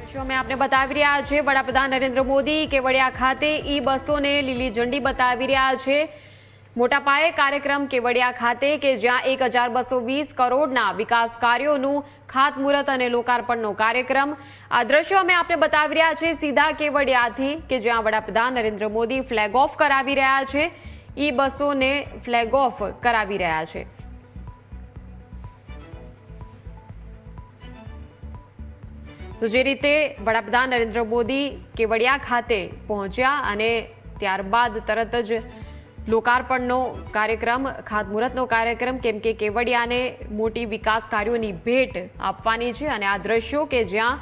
અમે આપને બતાવી રહ્યા છે વડાપ્રધાન નરેન્દ્ર મોદી કેવડિયા ખાતે ઈ બસોને લીલી ઝંડી બતાવી રહ્યા છે। મોટા પાયે કાર્યક્રમ કેવડિયા ખાતે કે જ્યાં 1220 કરોડના વિકાસ કાર્યોનું ખાતમુહૂર્ત અને લોકાર્પણનો કાર્યક્રમ। આ દ્રશ્યો અમે આપને બતાવી રહ્યા છે સીધા કેવડિયાથી કે જ્યાં વડાપ્રધાન નરેન્દ્ર મોદી ફ્લેગ ઓફ કરાવી રહ્યા છે, ઈ બસોને ફ્લેગ ઓફ કરાવી રહ્યા છે। તો જે રીતે વડાપ્રધાન નરેન્દ્ર મોદી કેવડિયા ખાતે પહોંચ્યા અને ત્યારબાદ તરત જ લોકાર્પણનો કાર્યક્રમ, ખાતમુહૂર્તનો કાર્યક્રમ, કેમ કે કેવડિયાને મોટી વિકાસ કાર્યોની ભેટ આપવાની છે અને આ દ્રશ્યો કે જ્યાં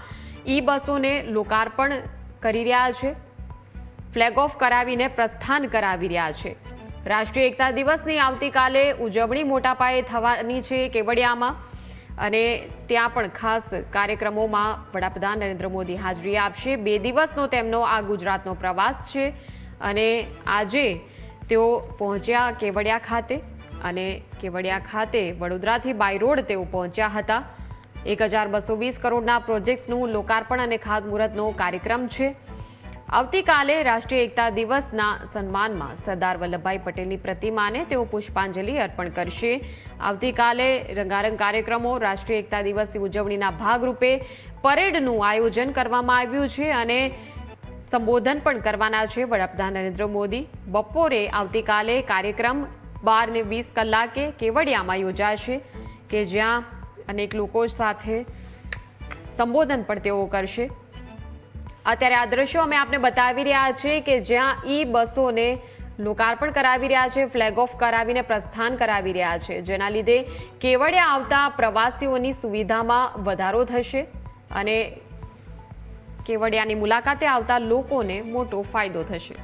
ઈ બસોને લોકાર્પણ કરી રહ્યા છે, ફ્લેગ ઓફ કરાવીને પ્રસ્થાન કરાવી રહ્યા છે। રાષ્ટ્રીય એકતા દિવસની આવતીકાલે ઉજવણી મોટા પાયે થવાની છે કેવડિયામાં અને ત્યાં પણ ખાસ કાર્યક્રમોમાં વડાપ્રધાન નરેન્દ્ર મોદી હાજરી આપશે। 2 દિવસનો તેમનો આ ગુજરાતનો પ્રવાસ છે અને આજે તેઓ પહોંચ્યા કેવડિયા ખાતે અને કેવડિયા ખાતે વડોદરાથી બાય રોડ તેઓ પહોંચ્યા હતા। 1220 કરોડના પ્રોજેક્ટ્સનું લોકાર્પણ અને ખાતમુહૂર્તનો કાર્યક્રમ છે। આવતીકાલે રાષ્ટ્રીય એકતા દિવસના સન્માનમાં સરદાર વલ્લભભાઈ પટેલની પ્રતિમાને તેઓ પુષ્પાંજલિ અર્પણ કરશે। આવતીકાલે રંગારંગ કાર્યક્રમો, રાષ્ટ્રીય એકતા દિવસની ઉજવણીના ભાગરૂપે પરેડનું આયોજન કરવામાં આવ્યું છે અને સંબોધન પણ કરવાના છે વડાપ્રધાન નરેન્દ્ર મોદી। બપોરે આવતીકાલે કાર્યક્રમ 12:20 કલાકે કેવડિયામાં યોજાશે કે જ્યાં અનેક લોકો સાથે સંબોધન પણ તેઓ કરશે। અત્યારે આ દ્રશ્યો અમે આપને બતાવી રહ્યા છે કે જ્યાં ઈ બસોને લોકાર્પણ કરાવી રહ્યા છે, ફ્લેગ ઓફ કરાવીને પ્રસ્થાન કરાવી રહ્યા છે, જેના લીધે કેવડિયા આવતા પ્રવાસીઓની સુવિધામાં વધારો થશે અને કેવડિયાની મુલાકાતે આવતા લોકોને મોટો ફાયદો થશે।